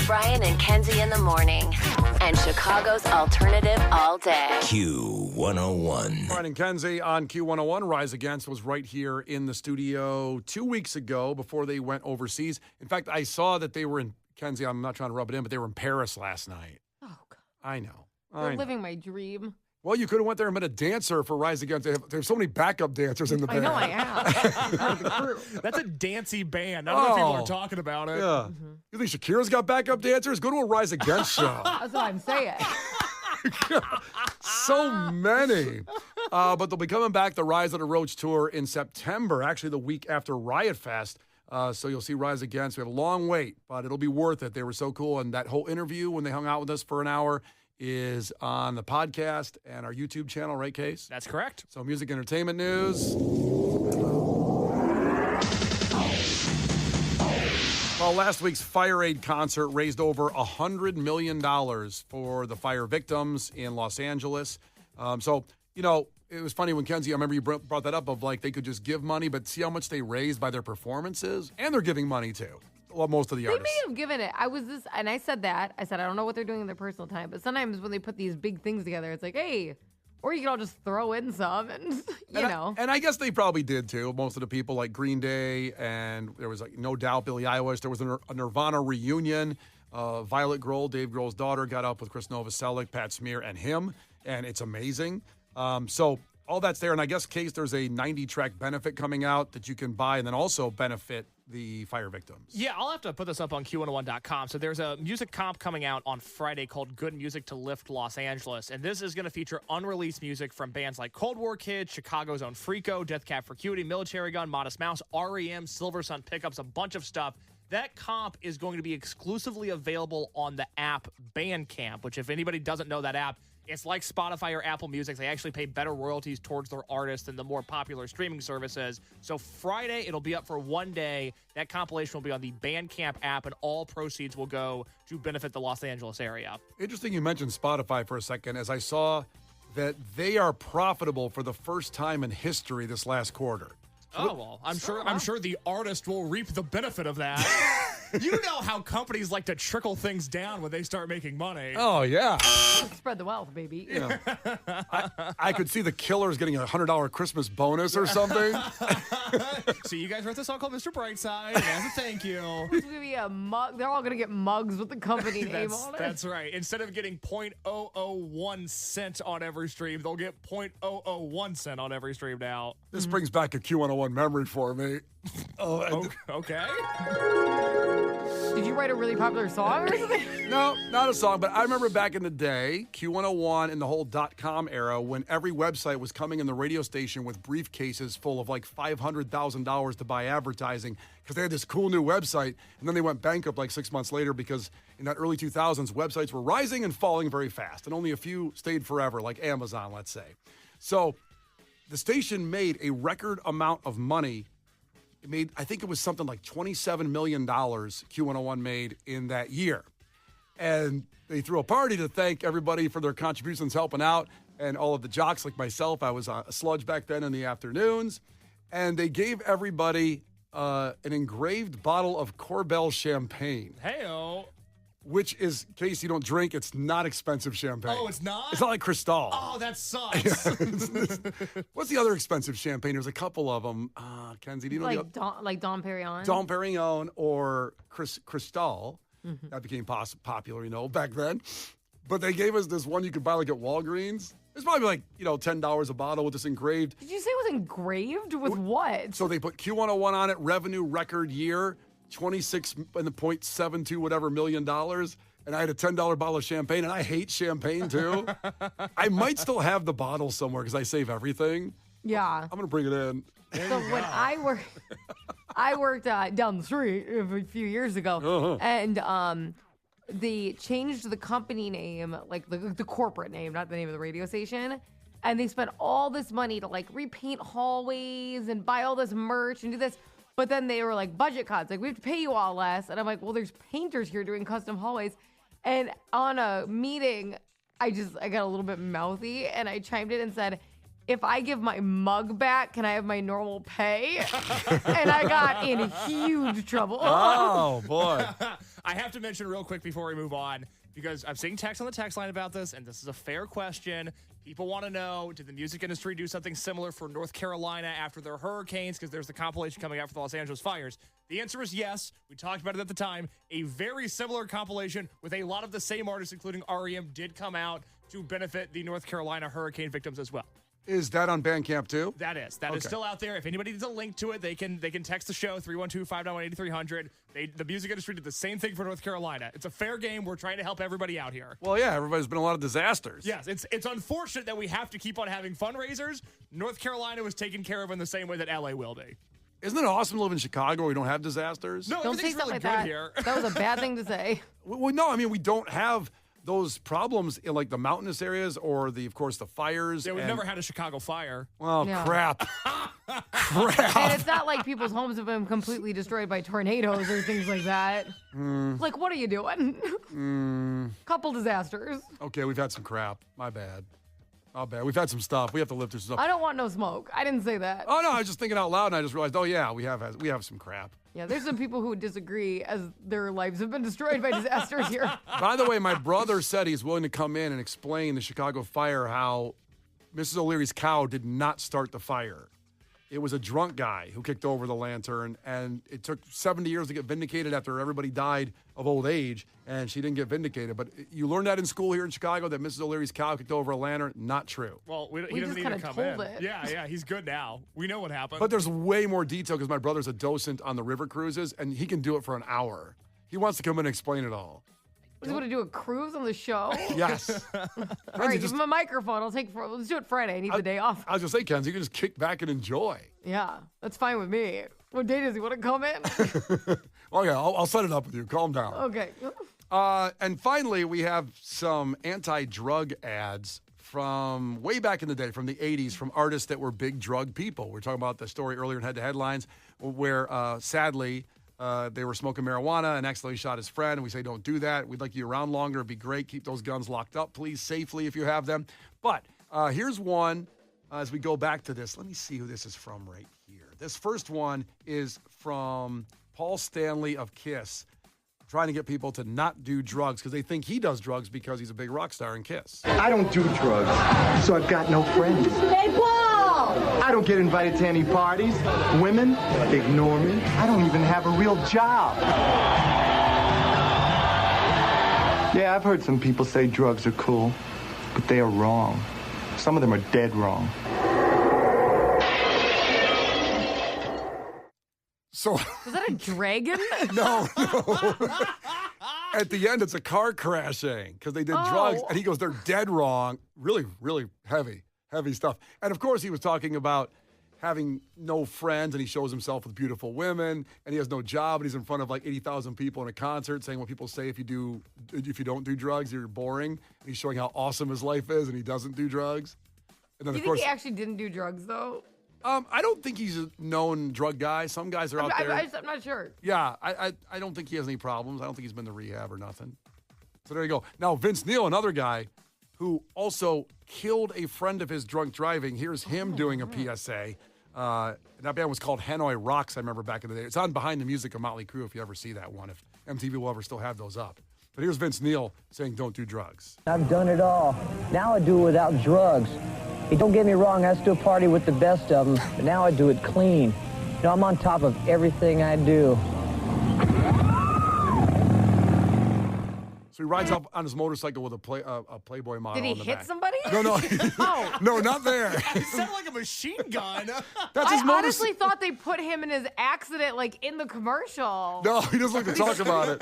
Brian and Kenzie in the morning. And Chicago's alternative all day. Q101. Brian and Kenzie on Q101. Rise Against was right here in the studio 2 weeks ago before they went overseas. In fact, I saw that they were in, Kenzie, I'm not trying to rub it in, but they were in Paris last night. Oh, God. I know. You're living my dream. Well, you could have went there and met a dancer for Rise Against. They have so many backup dancers in the band. I know I am. That's a dancey band. I don't know if people are talking about it. Yeah. You think Shakira's got backup dancers? Go to a Rise Against show. That's what I'm saying. So many. But they'll be coming back, the Rise of the Roach tour in September, actually the week after Riot Fest. So you'll see Rise Against. We have a long wait, but it'll be worth it. They were so cool. And that whole interview when they hung out with us for an hour is on the podcast and our YouTube channel, right, Case? That's correct. So music entertainment news. Well, last week's Fire Aid concert raised over $100 million for the fire victims in Los Angeles. So, you know, it was funny when Kenzie, I remember you brought that up of like they could just give money, but see how much they raised by their performances? And they're giving money too. Well, most of the artists. They may have given it. I said that. I said, I don't know what they're doing in their personal time, but sometimes when they put these big things together, it's like, hey, or you can all just throw in some and, know. And I guess they probably did too. Most of the people like Green Day, and there was like no doubt Billie Eilish. There was a Nirvana reunion. Violet Grohl, Dave Grohl's daughter, got up with Chris Novoselic, Pat Smear, and him, and it's amazing. So all that's there. And I guess, Case, there's a 90-track benefit coming out that you can buy and then also benefit the fire victims. Yeah, I'll have to put this up on Q101.com. So there's a music comp coming out on Friday called Good Music to Lift Los Angeles. And this is going to feature unreleased music from bands like Cold War Kids, Chicago's own Freako, Death Cab for Cutie, Military Gun, Modest Mouse, REM, Silver Sun Pickups, a bunch of stuff. That comp is going to be exclusively available on the app Bandcamp, which if anybody doesn't know that app, it's like Spotify or Apple Music. They actually pay better royalties towards their artists than the more popular streaming services. So Friday, it'll be up for 1 day. That compilation will be on the Bandcamp app, and all proceeds will go to benefit the Los Angeles area. Interesting you mentioned Spotify for a second, as I saw that they are profitable for the first time in history this last quarter. Oh, well, I'm sure the artist will reap the benefit of that. You know how companies like to trickle things down when they start making money. Oh, yeah. Spread the wealth, baby. Yeah. I could see the Killers getting a $100 Christmas bonus or something. So you guys wrote this song called Mr. Brightside as a thank you. It's going to be a mug. They're all going to get mugs with the company name on it. That's right. Instead of getting 0.001 cent on every stream, they'll get 0.001 cent on every stream now. This brings back a Q101 memory for me. Okay. Did you write a really popular song or something? No, not a song, but I remember back in the day, Q101 and the whole .com era, when every website was coming in the radio station with briefcases full of like $500,000 to buy advertising because they had this cool new website, and then they went bankrupt like 6 months later because in that early 2000s, websites were rising and falling very fast, and only a few stayed forever, like Amazon, let's say. So the station made a record amount of money. It made, I think it was something like $27 million Q101 made in that year. And they threw a party to thank everybody for their contributions helping out, and all of the jocks like myself. I was a sludge back then in the afternoons. And they gave everybody an engraved bottle of Corbel champagne. Hey-o. Which is, in case you don't drink, it's not expensive champagne. Oh, it's not? It's not like Cristal. Oh, that sucks. What's the other expensive champagne? There's a couple of them. Kenzie, do you know? Like Dom Perignon? Dom Perignon or Cristal. Mm-hmm. That became popular, back then. But they gave us this one you could buy like at Walgreens. It's probably like, $10 a bottle with this engraved. Did you say it was engraved? With what? So they put Q101 on it, revenue record year. 26.72 whatever million dollars, and I had a $10 bottle of champagne, and I hate champagne too. I might still have the bottle somewhere because I save everything. Yeah. I'm gonna bring it in. So when I worked down the street a few years ago, and they changed the company name, like the corporate name, not the name of the radio station, and they spent all this money to like repaint hallways and buy all this merch and do this. But then they were like, budget cuts. Like, we have to pay you all less. And I'm like, well, there's painters here doing custom hallways. And on a meeting, I got a little bit mouthy. And I chimed in and said, if I give my mug back, can I have my normal pay? And I got in huge trouble. Oh, boy. I have to mention real quick before we move on, because I'm seeing text on the text line about this, and this is a fair question. People want to know, did the music industry do something similar for North Carolina after their hurricanes? Because there's the compilation coming out for the Los Angeles fires. The answer is yes. We talked about it at the time. A very similar compilation with a lot of the same artists, including REM, did come out to benefit the North Carolina hurricane victims as well. Is that on Bandcamp too? That is still out there. If anybody needs a link to it, they can text the show 312-591-8300. The music industry did the same thing for North Carolina. It's a fair game. We're trying to help everybody out here. Well, yeah, everybody's been a lot of disasters. Yes, it's unfortunate that we have to keep on having fundraisers. North Carolina was taken care of in the same way that LA will be. Isn't it awesome to live in Chicago where we don't have disasters? No, Don't everything's say really something like good that. here. That was a bad thing to say. Well, no, I mean, we don't have those problems in like the mountainous areas or of course, the fires. Yeah, we've never had a Chicago fire. Well, Yeah. crap. And it's not like people's homes have been completely destroyed by tornadoes or things like that. Like, what are you doing? Couple disasters. Okay, we've had some crap. My bad. We've had some stuff. We have to live through some stuff. I don't want no smoke. I didn't say that. Oh, no, I was just thinking out loud, and I just realized, oh, yeah, we have some crap. Yeah, there's some people who would disagree as their lives have been destroyed by disasters here. By the way, my brother said he's willing to come in and explain the Chicago fire, how Mrs. O'Leary's cow did not start the fire. It was a drunk guy who kicked over the lantern, and it took 70 years to get vindicated after everybody died of old age, and she didn't get vindicated. But you learned that in school here in Chicago, that Mrs. O'Leary's cow kicked over a lantern. Not true. Well, he We doesn't just even kinda come in. told it. Yeah, he's good now. We know what happened. But there's way more detail because my brother's a docent on the river cruises, and he can do it for an hour. He wants to come in and explain it all. Just want to do a cruise on the show? Yes. All right, give him a microphone. Let's do it Friday. I need the day off. I was going to say, Kenzie, you can just kick back and enjoy. Yeah, that's fine with me. What day does he want to come in? Oh, yeah, I'll set it up with you. Calm down. Okay. And finally, we have some anti-drug ads from way back in the day, from the 80s, from artists that were big drug people. We were talking about the story earlier in Head to Headlines where, sadly, they were smoking marijuana and accidentally shot his friend. And we say, don't do that. We'd like you around longer. It'd be great. Keep those guns locked up, please, safely if you have them. But here's one as we go back to this. Let me see who this is from right here. This first one is from Paul Stanley of Kiss, trying to get people to not do drugs because they think he does drugs because he's a big rock star in Kiss. I don't do drugs, so I've got no friends. Hey, Paul! I don't get invited to any parties. Women ignore me. I don't even have a real job. Yeah, I've heard some people say drugs are cool, but they are wrong. Some of them are dead wrong. So Was that a dragon? no. At the end, it's a car crashing because they did drugs. And he goes, they're dead wrong. Really, really heavy stuff. And of course, he was talking about having no friends, and he shows himself with beautiful women, and he has no job, and he's in front of like 80,000 people in a concert saying what people say if you don't do drugs, you're boring. And he's showing how awesome his life is, and he doesn't do drugs. And then, You of think course, he actually didn't do drugs, though? I don't think he's a known drug guy. Some guys are out there. I'm not sure. Yeah, I don't think he has any problems. I don't think he's been to rehab or nothing. So there you go. Now, Vince Neil, another guy who also killed a friend of his drunk driving. Here's him doing a PSA. That band was called Hanoi Rocks, I remember back in the day. It's on Behind the Music of Motley Crue if you ever see that one, if MTV will ever still have those up. But here's Vince Neil saying don't do drugs. I've done it all. Now I do it without drugs. Hey, don't get me wrong, I still party with the best of them, but now I do it clean. You know, I'm on top of everything I do. So he rides up on his motorcycle with a Playboy model. Did he in the hit back. somebody? No. Oh. No, not there. It sounded like a machine gun. That's his I honestly thought they put him in his accident, like, in the commercial. No, he doesn't like to talk about it.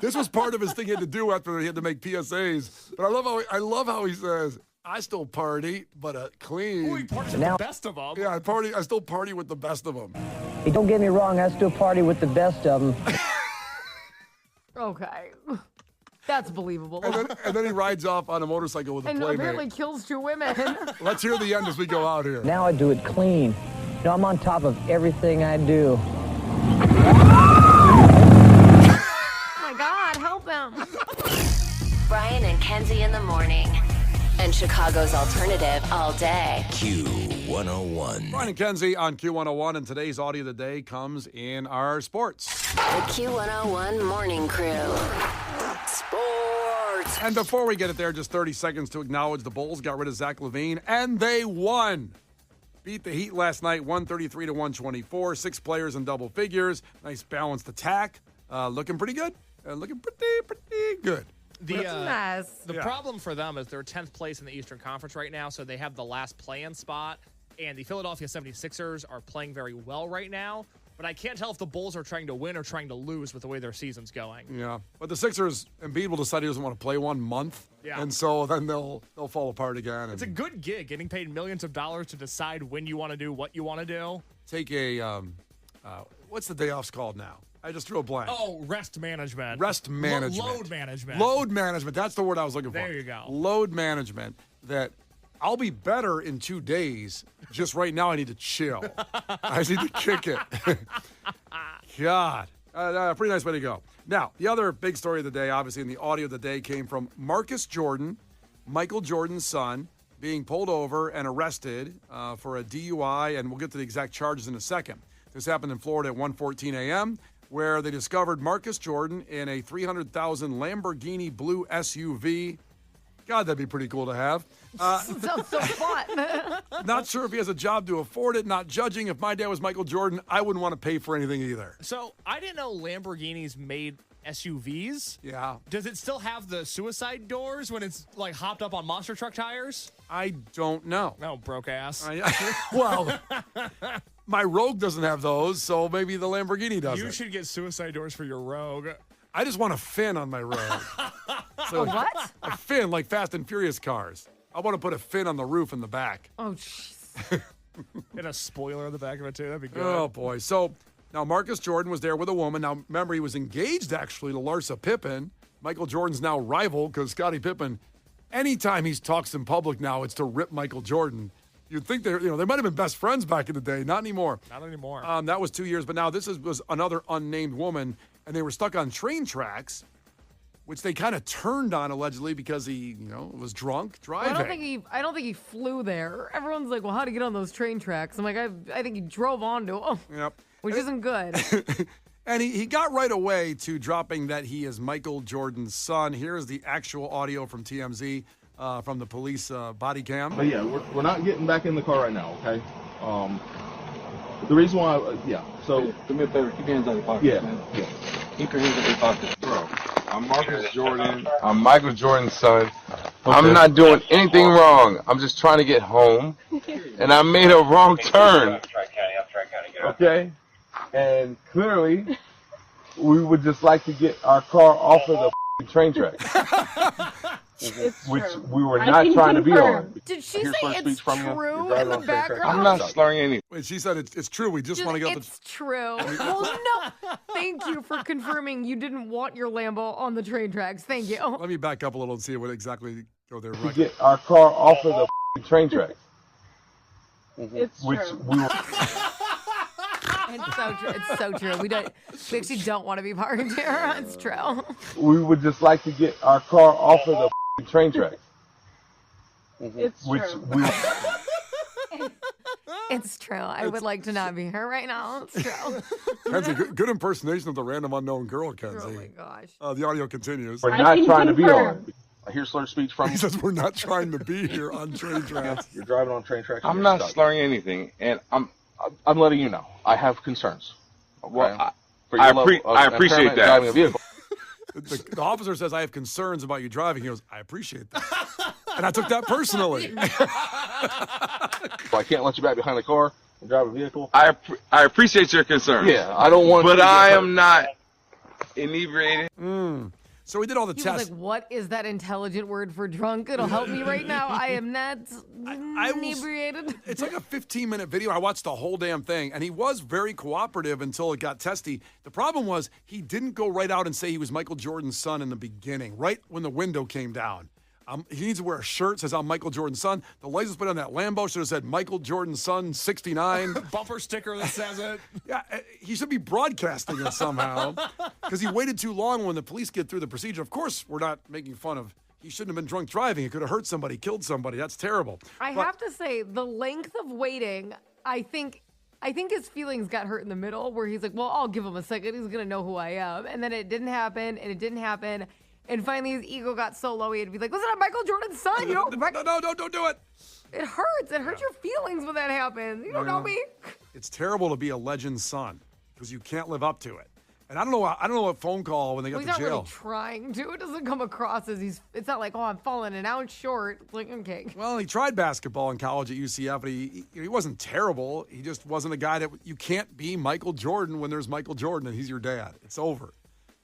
This was part of his thing he had to do after he had to make PSAs. But I love how he says, I still party, but clean. Ooh, he parties with the best of them. Yeah, I still party with the best of them. Hey, don't get me wrong, I still party with the best of them. Okay. That's believable. And then he rides off on a motorcycle with a And Playmate. apparently kills 2 women. Let's hear the end as we go out here. Now I do it clean. You know, I'm on top of everything I do. Oh my God, help him. Brian and Kenzie in the morning. and Chicago's alternative all day. Q101. Brian and Kenzie on Q101, and today's audio of the day comes in our sports. The Q101 Morning Crew. Sports. And before we get it there, just 30 seconds to acknowledge the Bulls got rid of Zach LaVine, and they won. Beat the Heat last night, 133-124. 6 players in double figures. Nice balanced attack. Looking pretty good. Looking pretty good. The problem for them is they're 10th place in the Eastern Conference right now, so they have the last play-in spot. And the Philadelphia 76ers are playing very well right now. But I can't tell if the Bulls are trying to win or trying to lose with the way their season's going. Yeah. But the Sixers, Embiid will decide he doesn't want to play 1 month. Yeah. And so then they'll fall apart again. It's a good gig, getting paid millions of dollars to decide when you want to do what you want to do. Take a, what's the day offs called now? I just drew a blank. Oh, rest management. Rest management. Load management. Load management. That's the word I was looking for. There you go. Load management. That I'll be better in 2 days. Just right now, I need to chill. I just need to kick it. God. Pretty nice way to go. Now, the other big story of the day, obviously, in the audio of the day, came from Marcus Jordan, Michael Jordan's son, being pulled over and arrested for a DUI, and we'll get to the exact charges in a second. This happened in Florida at 1:14 a.m., where they discovered Marcus Jordan in a $300,000 Lamborghini blue SUV. God, that'd be pretty cool to have. Sounds so fun. Not sure if he has a job to afford it. Not judging. If my dad was Michael Jordan, I wouldn't want to pay for anything either. So I didn't know Lamborghinis made SUVs. Yeah. Does it still have the suicide doors when it's like hopped up on monster truck tires? I don't know. No, broke ass. Well, my Rogue doesn't have those, so maybe the Lamborghini doesn't. You should get suicide doors for your Rogue. I just want a fin on my Rogue. So What? a fin, like Fast and Furious cars. I want to put a fin on the roof in the back. Oh, jeez. And a spoiler on the back of it, too. That'd be good. Oh, boy. So now Marcus Jordan was there with a woman. Now, remember, he was engaged, actually, to Larsa Pippen. Michael Jordan's now rival because Scottie Pippen, anytime he talks in public now, it's to rip Michael Jordan. You'd think they might have been best friends back in the day. Not anymore. Not anymore. That was 2 years. But now this was another unnamed woman, and they were stuck on train tracks, which they kind of turned on allegedly because he, was drunk driving. I don't think he flew there. Everyone's like, well, how'd he get on those train tracks? I'm like, I think he drove onto them. Yep. Which isn't good. And he got right away to dropping that he is Michael Jordan's son. Here is the actual audio from TMZ, from the police body cam. But yeah, we're not getting back in the car right now, okay? The reason why, so... Do me a favor, keep your hands out of your pockets, Yeah, man. yeah. Keep your hands out of your pockets. Bro, I'm Marcus Jordan. I'm Michael Jordan's son. I'm not doing anything Oh. wrong. I'm just trying to get home, and I made a wrong turn. Okay? And clearly, we would just like to get our car off of the train track, which we were not trying to be on. Did she Here's say first it's speech from you. true You're in the driving on train tracks. background? I'm not slurring anything. Wait, she said it's true. We just want to get It's true. Well, no. Thank you for confirming you didn't want your Lambo on the train tracks. Thank you. Let me back up a little and see what exactly go there. To get our car off of the train track, which we were. It's so true. It's so true. We actually don't want to be parked here. It's true. We would just like to get our car off of the train track, which we. It's true. I would like to not be here right now. It's true. Kenzie, good impersonation of the random unknown girl, Kenzie. Oh my gosh. The audio continues. We're not trying to be on. Here's slurred speech from He you. says we're not trying to be here on train tracks. You're driving on train tracks. and I'm you're not stuck. slurring anything, and I'm letting you know. I have concerns. Okay? Well, For your I level of appreciate impairment that. driving a vehicle. The officer says, I have concerns about you driving. He goes, I appreciate that. And I took that personally. So I can't let you back behind the car and drive a vehicle. I appreciate your concern. Yeah, I don't want. But you to get I hurt. am not inebriated. So we did all the He was tests. like, what is that intelligent word for drunk? It'll help me right now. I am not I will- inebriated. It's like a 15-minute video. I watched the whole damn thing, and he was very cooperative until it got testy. The problem was he didn't go right out and say he was Michael Jordan's son in the beginning, right when the window came down. He needs to wear a shirt that says, I'm Michael Jordan's son. The license plate on that Lambo should have said, Michael Jordan's son, 69. Bumper sticker that says it. Yeah, he should be broadcasting it somehow because he waited too long when the police get through the procedure. Of course, we're not making fun of he shouldn't have been drunk driving. It could have hurt somebody, killed somebody. That's terrible. I have to say, the length of waiting, I think his feelings got hurt in the middle where he's like, well, I'll give him a second. He's going to know who I am. And then it didn't happen, and it didn't happen. And finally, his ego got so low, he had to be like, listen, I'm Michael Jordan's son. You don't No, don't do it. It hurts. It hurts your feelings when that happens. You don't know me. It's terrible to be a legend's son because you can't live up to it. And I don't know what phone call when they got He's to not jail. really trying to. It doesn't come across as it's not like, oh, I'm falling an ounce short. It's like, okay. Well, he tried basketball in college at UCF, but he wasn't terrible. He just wasn't a guy that you can't be Michael Jordan when there's Michael Jordan and he's your dad. It's over.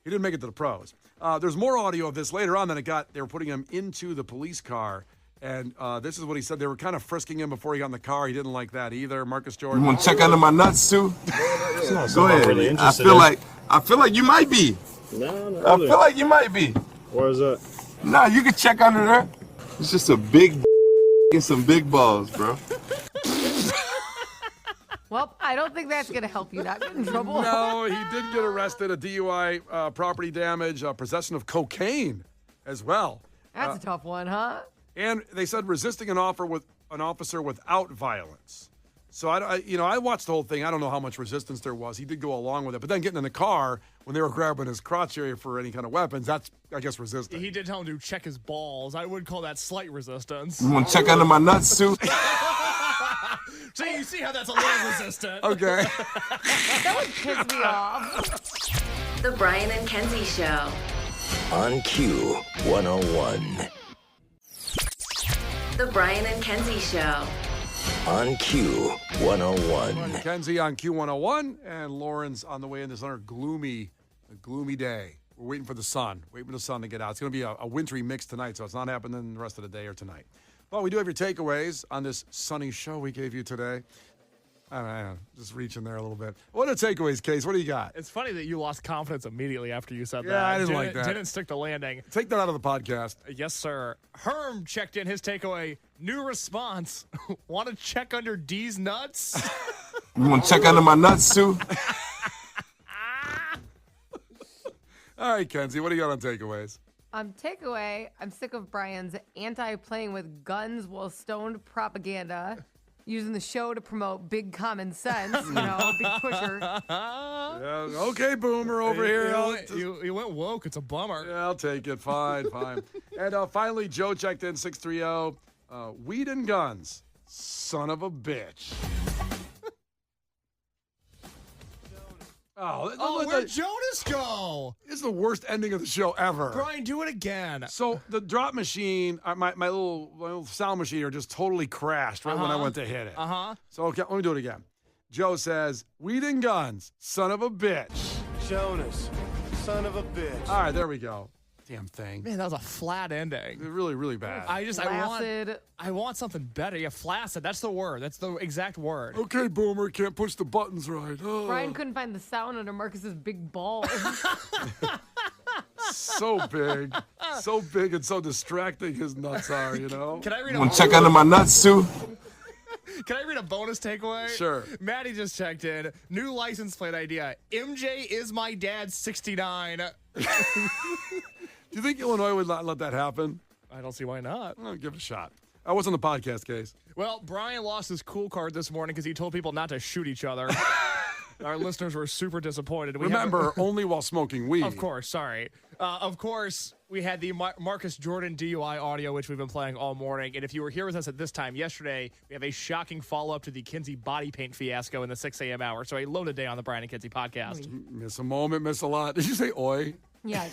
He didn't make it to the pros. There's more audio of this later on. They were putting him into the police car. And this is what he said. They were kind of frisking him before he got in the car. He didn't like that either. Marcus Jordan. You want to check under my nuts too? Go ahead. Really I feel like you might be. No, I feel like you might be. Where is that? Nah, you can check under there. It's just a big and some big balls, bro. Well, I don't think that's going to help you not get in trouble. No, he did get arrested. A DUI, property damage, possession of cocaine as well. That's a tough one, huh? And they said resisting an officer without violence. So I watched the whole thing. I don't know how much resistance there was. He did go along with it, but then getting in the car when they were grabbing his crotch area for any kind of weapons, that's, I guess, resisting. He did tell him to check his balls. I would call that slight resistance. You want to check under my nuts too? So you see how that's a little resistant. Okay. That would piss me off. The Brian and Kenzie Show. On Q101. The Brian and Kenzie Show. On Q101. Kenzie on Q101, and Lauren's on the way in this another gloomy day. We're waiting for the sun, to get out. It's going to be a wintry mix tonight, so it's not happening the rest of the day or tonight. But we do have your takeaways on this sunny show we gave you today. I don't know, just reaching there a little bit. What are takeaways, Case? What do you got? It's funny that you lost confidence immediately after you said that. Yeah, I didn't like that. Didn't stick the landing. Take that out of the podcast. Yes, sir. Herm checked in his takeaway. New response. Want to check under D's nuts? You want to check under my nuts too? All right, Kenzie, what do you got on takeaways? Takeaway, I'm sick of Brian's anti-playing with guns while stoned propaganda, using the show to promote big common sense, big pusher. Yeah, okay, boomer over here. You went woke. It's a bummer. Yeah, I'll take it. Fine. And finally, Joe checked in 630. Weed and guns. Son of a bitch. Where'd Jonas go? This is the worst ending of the show ever. Brian, do it again. So the drop machine, my little sound machine here just totally crashed right when I went to hit it. So okay, let me do it again. Joe says, weed and guns, son of a bitch. Jonas, son of a bitch. All right, there we go. Damn thing. Man, that was a flat ending. Really, really bad. I want something better. Yeah, flaccid. That's the word. That's the exact word. Okay, boomer, can't push the buttons right. Oh. Brian couldn't find the sound under Marcus's big balls. So big and so distracting his nuts are, Can I read You want to check under my nuts too? Can I read a bonus takeaway? Sure. Maddie just checked in. New license plate idea. MJ is my dad 69. Do you think Illinois would not let that happen? I don't see why not. I'll give it a shot. I was on the podcast, Case. Well, Brian lost his cool card this morning because he told people not to shoot each other. Our listeners were super disappointed. Remember, only while smoking weed. Of course, sorry. Of course, we had the Marcus Jordan DUI audio, which we've been playing all morning. And if you were here with us at this time yesterday, we have a shocking follow-up to the Kenzie body paint fiasco in the 6 a.m. hour. So a loaded day on the Brian and Kenzie podcast. Miss a moment, miss a lot. Did you say oi? Yeah.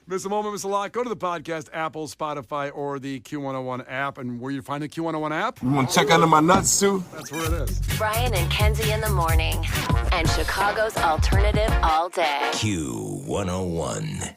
Miss a moment, miss a lot. Go to the podcast, Apple, Spotify, or the Q101 app. And where you find the Q101 app? You want to check under my nuts too? That's where it is. Brian and Kenzie in the morning. And Chicago's alternative all day. Q101.